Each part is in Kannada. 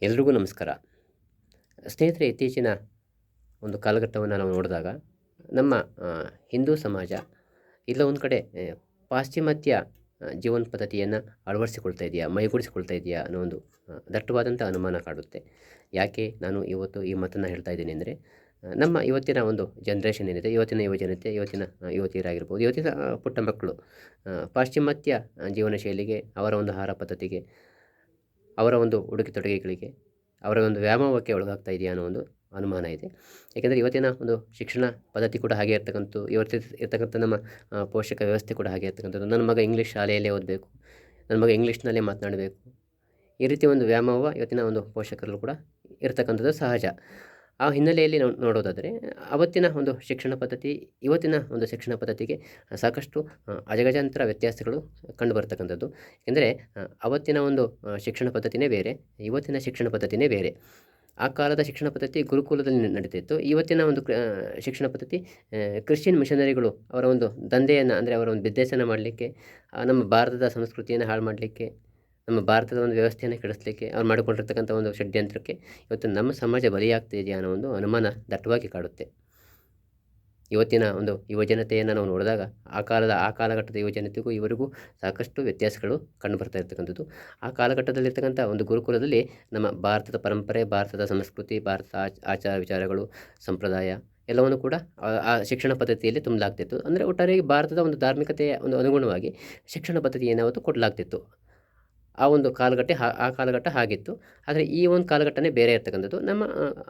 ಎಲ್ರಿಗೂ ನಮಸ್ಕಾರ. ಸ್ನೇಹಿತರೆ, ಇತ್ತೀಚಿನ ಒಂದು ಕಾಲಘಟ್ಟವನ್ನು ನಾವು ನೋಡಿದಾಗ ನಮ್ಮ ಹಿಂದೂ ಸಮಾಜ ಇಲ್ಲ ಒಂದು ಕಡೆ ಪಾಶ್ಚಿಮಾತ್ಯ ಜೀವನ ಪದ್ಧತಿಯನ್ನು ಅಳವಡಿಸಿಕೊಳ್ತಾ ಇದೆಯಾ, ಮೈಗೂಡಿಸಿಕೊಳ್ತಾ ಇದೆಯಾ ಅನ್ನೋ ಒಂದು ದಟ್ಟವಾದಂಥ ಅನುಮಾನ ಕಾಡುತ್ತೆ. ಯಾಕೆ ನಾನು ಇವತ್ತು ಈ ಮಾತನ್ನು ಹೇಳ್ತಾ ಇದ್ದೀನಿ ಅಂದರೆ, ನಮ್ಮ ಇವತ್ತಿನ ಒಂದು ಜನ್ರೇಷನ್ ಏನಿದೆ, ಇವತ್ತಿನ ಯುವಜನತೆ, ಇವತ್ತಿನ ಯುವತಿಯರಾಗಿರ್ಬೋದು, ಇವತ್ತಿನ ಪುಟ್ಟ ಮಕ್ಕಳು ಪಾಶ್ಚಿಮಾತ್ಯ ಜೀವನ ಶೈಲಿಗೆ, ಅವರ ಒಂದು ಆಹಾರ ಪದ್ಧತಿಗೆ, ಅವರ ಒಂದು ಉಡುಗೆ ತೊಡುಗೆಗಳಿಗೆ, ಅವರ ಒಂದು ವ್ಯಾಮೋಹಕ್ಕೆ ಒಳಗಾಗ್ತಾ ಇದೆಯಾ ಅನ್ನೋ ಒಂದು ಅನುಮಾನ ಇದೆ. ಏಕೆಂದರೆ ಇವತ್ತಿನ ಒಂದು ಶಿಕ್ಷಣ ಪದ್ಧತಿ ಕೂಡ ಹಾಗೆ ಇರ್ತಕ್ಕಂಥದ್ದು, ಇರ್ತಕ್ಕಂಥ ನಮ್ಮ ಪೋಷಕ ವ್ಯವಸ್ಥೆ ಕೂಡ ಹಾಗೆ ಇರ್ತಕ್ಕಂಥದ್ದು. ನನ್ನ ಮಗ ಇಂಗ್ಲೀಷ್ ಶಾಲೆಯಲ್ಲೇ ಓದಬೇಕು, ನನ್ನ ಮಗ ಇಂಗ್ಲೀಷ್ನಲ್ಲೇ ಮಾತನಾಡಬೇಕು, ಈ ರೀತಿಯ ಒಂದು ವ್ಯಾಮೋಹ ಇವತ್ತಿನ ಒಂದು ಪೋಷಕರಲ್ಲೂ ಕೂಡ ಇರತಕ್ಕಂಥದ್ದು ಸಹಜ. ಆ ಹಿನ್ನೆಲೆಯಲ್ಲಿ ನಾವು ನೋಡೋದಾದರೆ, ಅವತ್ತಿನ ಒಂದು ಶಿಕ್ಷಣ ಪದ್ಧತಿ, ಇವತ್ತಿನ ಒಂದು ಶಿಕ್ಷಣ ಪದ್ಧತಿಗೆ ಸಾಕಷ್ಟು ಅಜಗಜಾಂತರ ವ್ಯತ್ಯಾಸಗಳು ಕಂಡುಬರ್ತಕ್ಕಂಥದ್ದು. ಏಕೆಂದರೆ ಅವತ್ತಿನ ಒಂದು ಶಿಕ್ಷಣ ಪದ್ಧತಿನೇ ಬೇರೆ, ಇವತ್ತಿನ ಶಿಕ್ಷಣ ಪದ್ಧತಿನೇ ಬೇರೆ. ಆ ಕಾಲದ ಶಿಕ್ಷಣ ಪದ್ಧತಿ ಗುರುಕುಲದಲ್ಲಿ ನಡೀತಿತ್ತು. ಇವತ್ತಿನ ಒಂದು ಶಿಕ್ಷಣ ಪದ್ಧತಿ ಕ್ರಿಶ್ಚಿಯನ್ ಮಿಷನರಿಗಳು ಅವರ ಒಂದು ದಂಧೆಯನ್ನು, ಅಂದರೆ ಅವರ ಒಂದು ಬಿಸ್ನೆಸ್ಸನ್ನು ಮಾಡಲಿಕ್ಕೆ, ನಮ್ಮ ಭಾರತದ ಸಂಸ್ಕೃತಿಯನ್ನು ಹಾಳು ಮಾಡಲಿಕ್ಕೆ, ನಮ್ಮ ಭಾರತದ ಒಂದು ವ್ಯವಸ್ಥೆಯನ್ನು ಕೆಡಿಸಲಿಕ್ಕೆ ಅವ್ರು ಮಾಡಿಕೊಂಡಿರ್ತಕ್ಕಂಥ ಒಂದು ಷಡ್ಯಂತ್ರಕ್ಕೆ ಇವತ್ತು ನಮ್ಮ ಸಮಾಜ ಬಲಿಯಾಗ್ತಿದೆಯಾ ಅನ್ನೋ ಒಂದು ಅನುಮಾನ ದಟ್ಟವಾಗಿ ಕಾಡುತ್ತೆ. ಇವತ್ತಿನ ಒಂದು ಯುವಜನತೆಯನ್ನು ನಾವು ನೋಡಿದಾಗ ಆ ಕಾಲಘಟ್ಟದ ಯುವಜನತೆಗೂ ಇವರಿಗೂ ಸಾಕಷ್ಟು ವ್ಯತ್ಯಾಸಗಳು ಕಂಡುಬರ್ತಾ ಇರ್ತಕ್ಕಂಥದ್ದು. ಆ ಕಾಲಘಟ್ಟದಲ್ಲಿರ್ತಕ್ಕಂಥ ಒಂದು ಗುರುಕುಲದಲ್ಲಿ ನಮ್ಮ ಭಾರತದ ಪರಂಪರೆ, ಭಾರತದ ಸಂಸ್ಕೃತಿ, ಭಾರತದ ಆಚಾರ ವಿಚಾರಗಳು, ಸಂಪ್ರದಾಯ ಎಲ್ಲವನ್ನು ಕೂಡ ಆ ಶಿಕ್ಷಣ ಪದ್ಧತಿಯಲ್ಲಿ ತುಂಬಲಾಗ್ತಿತ್ತು. ಅಂದರೆ ಒಟ್ಟಾರೆಯಾಗಿ ಭಾರತದ ಒಂದು ಧಾರ್ಮಿಕತೆಯ ಒಂದು ಅನುಗುಣವಾಗಿ ಶಿಕ್ಷಣ ಪದ್ಧತಿ ಏನಾವತ್ತು ಕೊಡಲಾಗ್ತಿತ್ತು. ಆ ಒಂದು ಆ ಕಾಲಘಟ್ಟ ಹಾಗಿತ್ತು. ಆದರೆ ಈ ಒಂದು ಕಾಲಘಟ್ಟನೇ ಬೇರೆ ಇರ್ತಕ್ಕಂಥದ್ದು. ನಮ್ಮ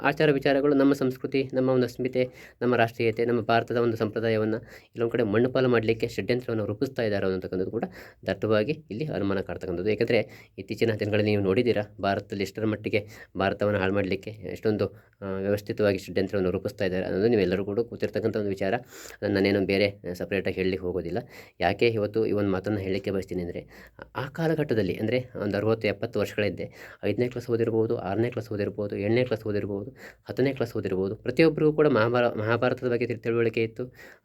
ಆಚಾರ ವಿಚಾರಗಳು, ನಮ್ಮ ಸಂಸ್ಕೃತಿ, ನಮ್ಮ ಒಂದು ಅಸ್ಮಿತೆ, ನಮ್ಮ ರಾಷ್ಟ್ರೀಯತೆ, ನಮ್ಮ ಭಾರತದ ಒಂದು ಸಂಪ್ರದಾಯವನ್ನು ಇಲ್ಲೊಂದು ಕಡೆ ಮಣ್ಣುಪಾಲು ಮಾಡಲಿಕ್ಕೆ ಷಡ್ಯಂತ್ರವನ್ನು ರೂಪಿಸ್ತಾ ಇದ್ದಾರೆ ಅನ್ನತಕ್ಕಂಥದ್ದು ಕೂಡ ದಟ್ಟವಾಗಿ ಇಲ್ಲಿ ಅನುಮಾನ ಕಾಡ್ತಕ್ಕಂಥದ್ದು. ಏಕೆಂದರೆ ಇತ್ತೀಚಿನ ದಿನಗಳಲ್ಲಿ ನೀವು ನೋಡಿದ್ದೀರಾ, ಭಾರತದಲ್ಲಿ ಎಷ್ಟರ ಮಟ್ಟಿಗೆ ಭಾರತವನ್ನು ಹಾಳು ಮಾಡಲಿಕ್ಕೆ ಎಷ್ಟೊಂದು ವ್ಯವಸ್ಥಿತವಾಗಿ ಷಡ್ಯಂತ್ರವನ್ನು ರೂಪಿಸ್ತಾ ಇದ್ದಾರೆ ಅನ್ನೋದು ನೀವೆಲ್ಲರೂ ಕೂಡ ಗೊತ್ತಿರ್ತಕ್ಕಂಥ ಒಂದು ವಿಚಾರ. ಅದನ್ನು ನಾನೇನು ಬೇರೆ ಸಪ್ರೇಟಾಗಿ ಹೇಳಲಿಕ್ಕೆ ಹೋಗೋದಿಲ್ಲ. ಯಾಕೆ ಇವತ್ತು ಈ ಒಂದು ಮಾತನ್ನು ಹೇಳಲಿಕ್ಕೆ ಬಯಸ್ತೀನಿ ಅಂದರೆ, ಆ ಕಾಲಘಟ್ಟದಲ್ಲಿ ಅಂದರೆ ಒಂದು 60-70 ವರ್ಷಗಳ ಹಿಂದೆ 5ನೇ ಕ್ಲಾಸ್ ಓದಿರ್ಬೋದು, 6ನೇ ಕ್ಲಾಸ್ ಓದಿರ್ಬೋದು, 7ನೇ ಕ್ಲಾಸ್ ಓದಿರ್ಬೋದು, 10ನೇ ಕ್ಲಾಸ್ ಓದಿರ್ಬೋದು, ಪ್ರತಿಯೊಬ್ಬರಿಗೂ ಕೂಡ ಮಹಾಭಾರತದ ಬಗ್ಗೆ ತಿಳುವಳಿಕೆ ಇತ್ತು,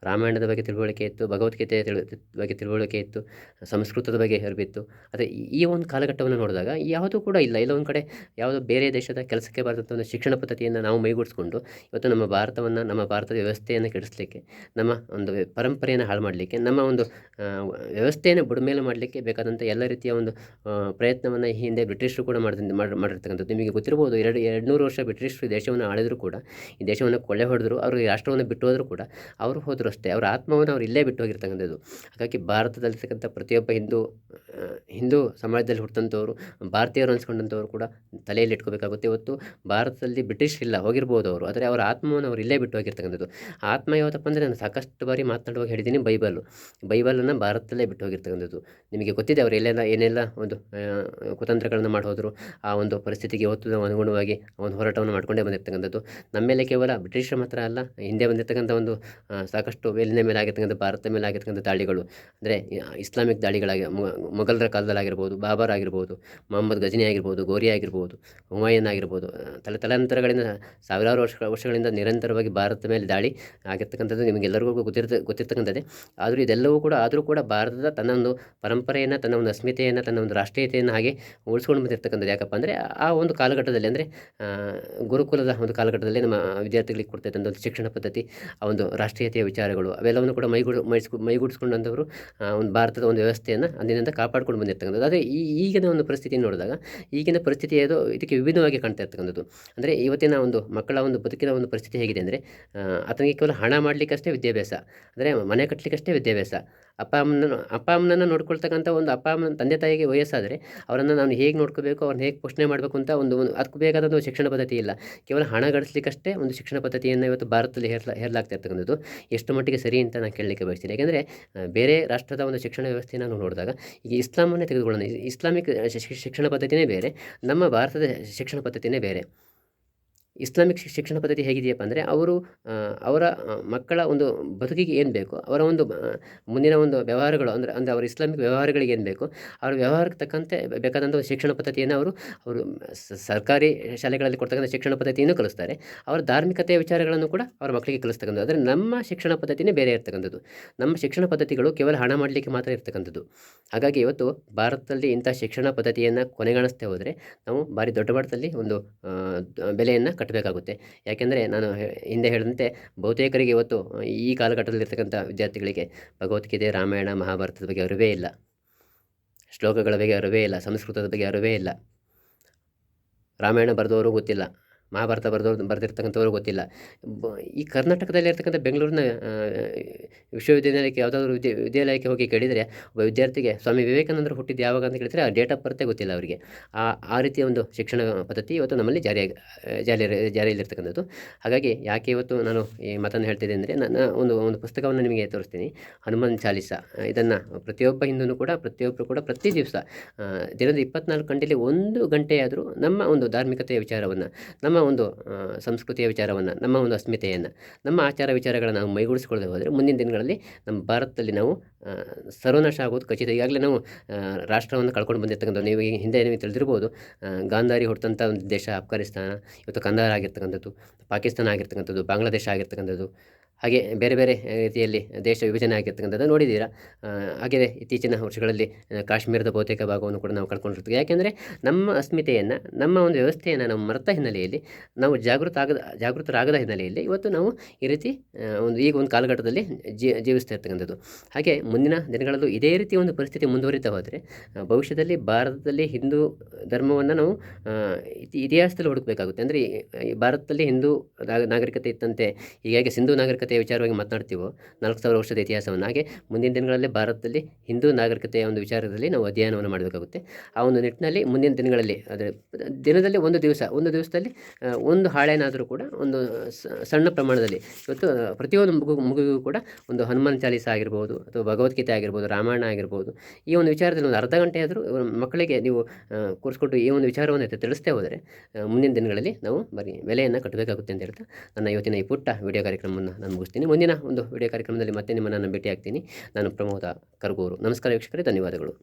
ರಾಮಾಯಣದ ಬಗ್ಗೆ ತಿಳುವಳಿಕೆ ಇತ್ತು, ಭಗವದ್ಗೀತೆ ಬಗ್ಗೆ ತಿಳುವಳಿಕೆ ಇತ್ತು, ಸಂಸ್ಕೃತದ ಬಗ್ಗೆ ಅರಿವಿತ್ತು. ಆದರೆ ಈ ಒಂದು ಕಾಲಘಟ್ಟವನ್ನು ನೋಡಿದಾಗ ಯಾವುದೂ ಕೂಡ ಇಲ್ಲ. ಇಲ್ಲ ಒಂದು ಕಡೆ ಯಾವುದೋ ಬೇರೆ ದೇಶದ ಕೆಲಸಕ್ಕೆ ಬರೆದಂಥ ಒಂದು ಶಿಕ್ಷಣ ಪದ್ಧತಿಯನ್ನು ನಾವು ಮೈಗೂಡಿಸ್ಕೊಂಡು ಇವತ್ತು ನಮ್ಮ ಭಾರತವನ್ನು, ನಮ್ಮ ಭಾರತದ ವ್ಯವಸ್ಥೆಯನ್ನು ಕೆಡಿಸಲಿಕ್ಕೆ, ನಮ್ಮ ಒಂದು ಪರಂಪರೆಯನ್ನು ಹಾಳು ಮಾಡಲಿಕ್ಕೆ, ನಮ್ಮ ಒಂದು ವ್ಯವಸ್ಥೆಯನ್ನು ಬುಡಮೇಲು ಮಾಡಲಿಕ್ಕೆ ಬೇಕಾದಂಥ ಎಲ್ಲ ರೀತಿಯ ಒಂದು ಪ್ರಯತ್ನವನ್ನು ಈ ಹಿಂದೆ ಬ್ರಿಟಿಷರು ಕೂಡ ಮಾಡಿರ್ತಕ್ಕಂಥದ್ದು. ನಿಮಗೆ ಗೊತ್ತಿರ್ಬೋದು, 200 ವರ್ಷ ಬ್ರಿಟಿಷರು ದೇಶವನ್ನು ಆಳಿದರೂ ಕೂಡ, ಈ ದೇಶವನ್ನು ಕೊಳ್ಳೆ ಹೊಡೆದ್ರು, ಅವರು ಈ ರಾಷ್ಟ್ರವನ್ನು ಬಿಟ್ಟು ಹೋದರೂ ಕೂಡ, ಅವರು ಹೋದರೂ ಅಷ್ಟೇ ಅವರ ಆತ್ಮವನ್ನು ಅವ್ರು ಇಲ್ಲೇ ಬಿಟ್ಟು ಹೋಗಿರ್ತಕ್ಕಂಥದ್ದು. ಹಾಗಾಗಿ ಭಾರತದಲ್ಲಿರ್ತಕ್ಕಂಥ ಪ್ರತಿಯೊಬ್ಬ ಹಿಂದೂ ಸಮಾಜದಲ್ಲಿ ಹುಟ್ಟಿದಂಥವರು, ಭಾರತೀಯರು ಅನಿಸ್ಕೊಂಡಂಥವ್ರು ಕೂಡ ತಲೆಯಲ್ಲಿ ಇಟ್ಕೋಬೇಕಾಗುತ್ತೆ. ಇವತ್ತು ಭಾರತದಲ್ಲಿ ಬ್ರಿಟಿಷ್ ಇಲ್ಲ, ಹೋಗಿರ್ಬೋದು ಅವರು, ಆದರೆ ಅವರ ಆತ್ಮವನ್ನು ಅವರು ಇಲ್ಲೇ ಬಿಟ್ಟು ಹೋಗಿರ್ತಕ್ಕಂಥದ್ದು. ಆತ್ಮ ಯಾವತ್ತಪ್ಪ ಅಂದರೆ, ನಾನು ಸಾಕಷ್ಟು ಬಾರಿ ಮಾತನಾಡುವಾಗ ಹೇಳಿದ್ದೀನಿ, ಬೈಬಲನ್ನು ಭಾರತದಲ್ಲೇ ಬಿಟ್ಟು ಹೋಗಿರ್ತಕ್ಕಂಥದ್ದು. ನಿಮಗೆ ಗೊತ್ತಿದೆ ಅವರು ಏನೆಲ್ಲ ಒಂದು ಕುತಂತ್ರಗಳನ್ನು ಮಾಡಿ ಹೋದರು. ಆ ಒಂದು ಪರಿಸ್ಥಿತಿಗೆ ಇವತ್ತು ಅನುಗುಣವಾಗಿ ಒಂದು ಹೋರಾಟವನ್ನು ಮಾಡಿಕೊಂಡೇ ಬಂದಿರ್ತಕ್ಕಂಥದ್ದು. ನಮ್ಮ ಮೇಲೆ ಕೇವಲ ಬ್ರಿಟಿಷರ ಮಾತ್ರ ಅಲ್ಲ, ಹಿಂದೆ ಬಂದಿರತಕ್ಕಂಥ ಒಂದು ಸಾಕಷ್ಟು ಮೇಲಿನ ಮೇಲೆ ಆಗಿರ್ತಕ್ಕಂಥ ಭಾರತದ ಮೇಲೆ ಆಗಿರ್ತಕ್ಕಂಥ ದಾಳಿಗಳು, ಅಂದರೆ ಇಸ್ಲಾಮಿಕ್ ದಾಳಿಗಳಾಗಿ ಮೊಘಲರ ಕಾಲದಲ್ಲಾಗಿರ್ಬೋದು, ಬಾಬರ್ ಆಗಿರ್ಬೋದು, ಮೊಹಮ್ಮದ್ ಗಜನಿ ಆಗಿರ್ಬೋದು, ಗೋರಿ ಆಗಿರ್ಬೋದು, ಹುಮಾಯೂನ್ ಆಗಿರ್ಬೋದು, ತಲಾಂತರಗಳಿಂದ ಸಾವಿರಾರು ವರ್ಷಗಳಿಂದ ನಿರಂತರವಾಗಿ ಭಾರತದ ಮೇಲೆ ದಾಳಿ ಆಗಿರ್ತಕ್ಕಂಥದ್ದು ನಿಮಗೆಲ್ಲರಿಗೂ ಗೊತ್ತಿರ್ತಕ್ಕಂಥದ್ದೇ. ಆದರೂ ಕೂಡ ಭಾರತದ ತನ್ನ ಒಂದು ಪರಂಪರೆಯನ್ನು, ತನ್ನ ಒಂದು ಅಸ್ಮಿತೆಯನ್ನು, ತನ್ನ ಒಂದು ರಾಷ್ಟ್ರೀಯತೆಯನ್ನು ಹಾಗೆ ಉಳಿಸ್ಕೊಂಡು ಬಂದಿರತಕ್ಕಂಥದ್ದು. ಯಾಕಪ್ಪ ಅಂದರೆ ಆ ಒಂದು ಕಾಲಘಟ್ಟದಲ್ಲಿ, ಅಂದರೆ ಗುರುಕುಲದ ಒಂದು ಕಾಲಘಟ್ಟದಲ್ಲಿ ನಮ್ಮ ವಿದ್ಯಾರ್ಥಿಗಳಿಗೆ ಕೊಡ್ತಾಯಿದ್ದಂಥ ಒಂದು ಶಿಕ್ಷಣ ಪದ್ಧತಿ, ಆ ಒಂದು ರಾಷ್ಟ್ರೀಯತೆಯ ವಿಚಾರಗಳು ಅವೆಲ್ಲವನ್ನು ಕೂಡ ಮೈಗೂಡಿಸ್ಕೊಂಡಂಥವರು ಒಂದು ಭಾರತದ ಒಂದು ವ್ಯವಸ್ಥೆಯನ್ನು ಅಂದಿನಿಂದ ಕಾಪಾಡ್ಕೊಂಡು ಬಂದಿರತಕ್ಕಂಥದ್ದು. ಆದರೆ ಈಗಿನ ಒಂದು ಪರಿಸ್ಥಿತಿ ನೋಡಿದಾಗ, ಈಗಿನ ಪರಿಸ್ಥಿತಿ ಇದಕ್ಕೆ ವಿಭಿನ್ನವಾಗಿ ಕಾಣ್ತಾ ಇರ್ತಕ್ಕಂಥದ್ದು. ಅಂದರೆ ಇವತ್ತಿನ ಒಂದು ಮಕ್ಕಳ ಒಂದು ಬದುಕಿನ ಒಂದು ಪರಿಸ್ಥಿತಿ ಹೇಗಿದೆ ಅಂದರೆ, ಆತನಿಗೆ ಕೇವಲ ಹಣ ಮಾಡಲಿಕ್ಕಷ್ಟೇ ವಿದ್ಯಾಭ್ಯಾಸ, ಅಂದರೆ ಮನೆ ಕಟ್ಟಲಿಕ್ಕಷ್ಟೇ ವಿದ್ಯಾಭ್ಯಾಸ. ಅಪ್ಪ ಅಮ್ಮನನ್ನು ನೋಡ್ಕೊಳ್ತಕ್ಕಂಥ ಒಂದು ತಂದೆ ತಾಯಿಗೆ ವಯಸ್ಸಾದರೆ ಅವರನ್ನು ನಾನು ಹೇಗೆ ನೋಡ್ಕೋಬೇಕು, ಅವ್ರನ್ನ ಹೇಗೆ ಪೋಷಣೆ ಮಾಡಬೇಕು ಅಂತ ಒಂದು ಅದಕ್ಕೆ ಬೇಕಾದಂಥ ಒಂದು ಶಿಕ್ಷಣ ಪದ್ಧತಿ ಇಲ್ಲ. ಕೇವಲ ಹಣ ಗಳಿಸಲಿಕ್ಕಷ್ಟೇ ಒಂದು ಶಿಕ್ಷಣ ಪದ್ಧತಿಯನ್ನು ಇವತ್ತು ಭಾರತದಲ್ಲಿ ಹೇರಲಾಗ್ತಾ ಇರ್ತಕ್ಕಂಥದ್ದು ಎಷ್ಟು ಮಟ್ಟಿಗೆ ಸರಿ ಅಂತ ನಾನು ಕೇಳಲಿಕ್ಕೆ ಬಯಸ್ತೀನಿ. ಯಾಕೆಂದರೆ ಬೇರೆ ರಾಷ್ಟ್ರದ ಒಂದು ಶಿಕ್ಷಣ ವ್ಯವಸ್ಥೆಯನ್ನು ನಾವು ನೋಡಿದಾಗ, ಈಗ ಇಸ್ಲಾಮನ್ನೇ ತೆಗೆದುಕೊಳ್ಳೋಣ, ಇಸ್ಲಾಮಿಕ್ ಶಿಕ್ಷಣ ಪದ್ಧತಿನೇ ಬೇರೆ, ನಮ್ಮ ಭಾರತದ ಶಿಕ್ಷಣ ಪದ್ಧತಿನೇ ಬೇರೆ. ಇಸ್ಲಾಮಿಕ್ ಶಿಕ್ಷಣ ಪದ್ಧತಿ ಹೇಗಿದೆಯಪ್ಪ ಅಂದರೆ ಅವರು ಅವರ ಮಕ್ಕಳ ಒಂದು ಬದುಕಿಗೆ ಏನು ಬೇಕು, ಅವರ ಒಂದು ಮುಂದಿನ ಒಂದು ವ್ಯವಹಾರಗಳು ಅಂದರೆ ಅವರ ಇಸ್ಲಾಮಿಕ್ ವ್ಯವಹಾರಗಳಿಗೆ ಏನು ಬೇಕು, ಅವರ ವ್ಯವಹಾರಕ್ಕೆ ತಕ್ಕಂತೆ ಬೇಕಾದಂಥ ಒಂದು ಶಿಕ್ಷಣ ಪದ್ಧತಿಯನ್ನು ಅವರು ಸರ್ಕಾರಿ ಶಾಲೆಗಳಲ್ಲಿ ಕೊಡ್ತಕ್ಕಂಥ ಶಿಕ್ಷಣ ಪದ್ಧತಿಯನ್ನು ಕಲಿಸ್ತಾರೆ. ಅವರ ಧಾರ್ಮಿಕತೆಯ ವಿಚಾರಗಳನ್ನು ಕೂಡ ಅವರ ಮಕ್ಕಳಿಗೆ ಕಲಿಸ್ತಕ್ಕಂಥದ್ದು. ಆದರೆ ನಮ್ಮ ಶಿಕ್ಷಣ ಪದ್ಧತಿನೇ ಬೇರೆ ಇರ್ತಕ್ಕಂಥದ್ದು. ನಮ್ಮ ಶಿಕ್ಷಣ ಪದ್ಧತಿಗಳು ಕೇವಲ ಹಣ ಮಾಡಲಿಕ್ಕೆ ಮಾತ್ರ ಇರ್ತಕ್ಕಂಥದ್ದು. ಹಾಗಾಗಿ ಇವತ್ತು ಭಾರತದಲ್ಲಿ ಇಂಥ ಶಿಕ್ಷಣ ಪದ್ಧತಿಯನ್ನು ಕೊನೆಗಾಣಿಸ್ತಾ ಹೋದರೆ ನಾವು ಭಾರಿ ದೊಡ್ಡ ಮಟ್ಟದಲ್ಲಿ ಒಂದು ಬೆಲೆಯನ್ನು ಕಟ್ಟಬೇಕಾಗುತ್ತೆ. ಯಾಕೆಂದರೆ ನಾನು ಹಿಂದೆ ಹೇಳಿದಂತೆ ಬಹುತೇಕರಿಗೆ ಇವತ್ತು ಈ ಕಾಲಘಟ್ಟದಲ್ಲಿರ್ತಕ್ಕಂಥ ವಿದ್ಯಾರ್ಥಿಗಳಿಗೆ ಭಗವದ್ಗೀತೆ, ರಾಮಾಯಣ, ಮಹಾಭಾರತದ ಬಗ್ಗೆ ಅರಿವೇ ಇಲ್ಲ, ಶ್ಲೋಕಗಳ ಬಗ್ಗೆ ಅರಿವೇ ಇಲ್ಲ, ಸಂಸ್ಕೃತದ ಬಗ್ಗೆ ಅರಿವೇ ಇಲ್ಲ. ರಾಮಾಯಣ ಬರೆದವರು ಗೊತ್ತಿಲ್ಲ, ಮಹಾಭಾರತ ಬರೆದಿರ್ತಕ್ಕಂಥವ್ರು ಗೊತ್ತಿಲ್ಲ. ಈ ಕರ್ನಾಟಕದಲ್ಲಿರ್ತಕ್ಕಂಥ ಬೆಂಗಳೂರಿನ ವಿಶ್ವವಿದ್ಯಾನಿಲಯಕ್ಕೆ ಯಾವುದಾದ್ರೂ ವಿದ್ಯಾಲಯಕ್ಕೆ ಹೋಗಿ ಕೇಳಿದರೆ ಒಬ್ಬ ವಿದ್ಯಾರ್ಥಿಗೆ ಸ್ವಾಮಿ ವಿವೇಕಾನಂದರು ಹುಟ್ಟಿದ್ದು ಯಾವಾಗ ಅಂತ ಕೇಳಿದರೆ ಆ ಡೇಟ್ ಆಫ್ ಬರ್ತೇ ಗೊತ್ತಿಲ್ಲ ಅವರಿಗೆ. ಆ ರೀತಿಯ ಒಂದು ಶಿಕ್ಷಣ ಪದ್ಧತಿ ಇವತ್ತು ನಮ್ಮಲ್ಲಿ ಜಾರಿಯಲ್ಲಿರ್ತಕ್ಕಂಥದ್ದು. ಹಾಗಾಗಿ ಯಾಕೆ ಇವತ್ತು ನಾನು ಈ ಮಾತನ್ನು ಹೇಳ್ತಿದ್ದೆ ಅಂದರೆ, ನನ್ನ ಒಂದು ಪುಸ್ತಕವನ್ನು ನಿಮಗೆ ತೋರಿಸ್ತೀನಿ, ಹನುಮಾನ್ ಚಾಲೀಸ. ಇದನ್ನು ಪ್ರತಿಯೊಬ್ಬ ಹಿಂದೂ ಕೂಡ ಪ್ರತಿಯೊಬ್ಬರು ಕೂಡ ಪ್ರತಿ ದಿವಸ ದಿನದ 24 ಗಂಟೆಯಲ್ಲಿ 1 ಗಂಟೆಯಾದರೂ ನಮ್ಮ ಒಂದು ಧಾರ್ಮಿಕತೆಯ ವಿಚಾರವನ್ನು, ನಮ್ಮ ಒಂದು ಸಂಸ್ಕೃತಿಯ ವಿಚಾರವನ್ನು, ನಮ್ಮ ಒಂದು ಅಸ್ಮಿತೆಯನ್ನು, ನಮ್ಮ ಆಚಾರ ವಿಚಾರಗಳನ್ನು ನಾವು ಮೈಗೂಡಿಸಿಕೊಳ್ಳದೆ ಹೋದರೆ ಮುಂದಿನ ದಿನಗಳಲ್ಲಿ ನಮ್ಮ ಭಾರತದಲ್ಲಿ ನಾವು ಸರ್ವನಾಶ ಆಗೋದು ಖಚಿತ. ಈಗಾಗಲೇ ನಾವು ರಾಷ್ಟ್ರವನ್ನು ಕಳ್ಕೊಂಡು ಬಂದಿರ್ತಕ್ಕಂಥದ್ದು. ನೀವು ಹಿಂದೆ ನೀವು ತಿಳಿದಿರ್ಬೋದು, ಗಾಂಧಾರಿ ಹುಟ್ಟಿದಂಥ ಒಂದು ದೇಶ ಅಫ್ಘಾನಿಸ್ತಾನ, ಇವತ್ತು ಕಂದಹಾರ್ ಆಗಿರ್ತಕ್ಕಂಥದ್ದು, ಪಾಕಿಸ್ತಾನ ಆಗಿರ್ತಕ್ಕಂಥದ್ದು, ಬಾಂಗ್ಲಾದೇಶ ಆಗಿರ್ತಕ್ಕಂಥದ್ದು, ಹಾಗೆ ಬೇರೆ ಬೇರೆ ರೀತಿಯಲ್ಲಿ ದೇಶ ವಿಭಜನೆ ಆಗಿರ್ತಕ್ಕಂಥದ್ದು ನೋಡಿದ್ದೀರಾ. ಹಾಗೆ ಇತ್ತೀಚಿನ ವರ್ಷಗಳಲ್ಲಿ ಕಾಶ್ಮೀರದ ಬಹುತೇಕ ಭಾಗವನ್ನು ಕೂಡ ನಾವು ಕಳ್ಕೊಂಡಿರ್ತೀವಿ. ಯಾಕೆಂದರೆ ನಮ್ಮ ಅಸ್ಮಿತೆಯನ್ನು, ನಮ್ಮ ಒಂದು ವ್ಯವಸ್ಥೆಯನ್ನು ನಾವು ಮರೆತ ಹಿನ್ನೆಲೆಯಲ್ಲಿ, ನಾವು ಜಾಗೃತರಾಗದ ಹಿನ್ನೆಲೆಯಲ್ಲಿ ಇವತ್ತು ನಾವು ಈ ರೀತಿ ಈಗ ಒಂದು ಕಾಲಘಟ್ಟದಲ್ಲಿ ಜೀವಿಸ್ತಾ ಇರ್ತಕ್ಕಂಥದ್ದು. ಹಾಗೆ ಮುಂದಿನ ದಿನಗಳಲ್ಲೂ ಇದೇ ರೀತಿ ಒಂದು ಪರಿಸ್ಥಿತಿ ಮುಂದುವರಿತಾ ಹೋದರೆ ಭವಿಷ್ಯದಲ್ಲಿ ಭಾರತದಲ್ಲಿ ಹಿಂದೂ ಧರ್ಮವನ್ನು ನಾವು ಇತಿಹಾಸದಲ್ಲಿ ಹುಡುಕಬೇಕಾಗುತ್ತೆ. ಅಂದರೆ ಈ ಭಾರತದಲ್ಲಿ ಹಿಂದೂ ನಾಗರಿಕತೆ ಇತ್ತಂತೆ, ಹೀಗಾಗಿ ಸಿಂಧೂ ನಾಗರಿಕತೆ ವಿಚಾರವಾಗಿ ಮಾತನಾಡ್ತೀವೋ 4000 ವರ್ಷದ ಇತಿಹಾಸವನ್ನು, ಹಾಗೆ ಮುಂದಿನ ದಿನಗಳಲ್ಲಿ ಭಾರತದಲ್ಲಿ ಹಿಂದೂ ನಾಗರಿಕತೆಯ ಒಂದು ವಿಚಾರದಲ್ಲಿ ನಾವು ಅಧ್ಯಯನವನ್ನು ಮಾಡಬೇಕಾಗುತ್ತೆ. ಆ ಒಂದು ನಿಟ್ಟಿನಲ್ಲಿ ಮುಂದಿನ ದಿನಗಳಲ್ಲಿ ಅಂದರೆ ದಿನದಲ್ಲಿ ಒಂದು ದಿವಸದಲ್ಲಿ ಒಂದು ಹಾಳೆನಾದರೂ ಕೂಡ ಒಂದು ಸಣ್ಣ ಪ್ರಮಾಣದಲ್ಲಿ ಇವತ್ತು ಪ್ರತಿಯೊಂದು ಮಗುವಿಗೂ ಕೂಡ ಒಂದು ಹನುಮಾನ್ ಚಾಲೀಸ ಆಗಿರ್ಬೋದು, ಅಥವಾ ಭಗವದ್ಗೀತೆ ಆಗಿರ್ಬೋದು, ರಾಮಾಯಣ ಆಗಿರ್ಬೋದು, ಈ ಒಂದು ವಿಚಾರದಲ್ಲಿ ಒಂದು ಅರ್ಧ ಗಂಟೆ ಆದರೂ ಮಕ್ಕಳಿಗೆ ನೀವು ಕೂರಿಸ್ಕೊಟ್ಟು ಈ ಒಂದು ವಿಚಾರವನ್ನು ತಿಳಿಸ್ತೇ ಹೋದರೆ ಮುಂದಿನ ದಿನಗಳಲ್ಲಿ ನಾವು ಬರೀ ಬೆಲೆಯನ್ನು ಕಟ್ಟಬೇಕಾಗುತ್ತೆ ಅಂತ ಹೇಳ್ತಾ ನನ್ನ ಇವತ್ತಿನ ಈ ಪುಟ್ಟ ವಿಡಿಯೋ ಕಾರ್ಯಕ್ರಮವನ್ನು ನಾನು ಮುಗಿಸ್ತೀನಿ. ಮುಂದಿನ ಒಂದು ವಿಡಿಯೋ ಕಾರ್ಯಕ್ರಮದಲ್ಲಿ ಮತ್ತೆ ನಿಮ್ಮನ್ನು ಭೇಟಿ ಆಗ್ತೀನಿ. ನಾನು ಪ್ರಮೋದ ಕರಗೂರು. ನಮಸ್ಕಾರ ವೀಕ್ಷಕರೇ, ಧನ್ಯವಾದಗಳು.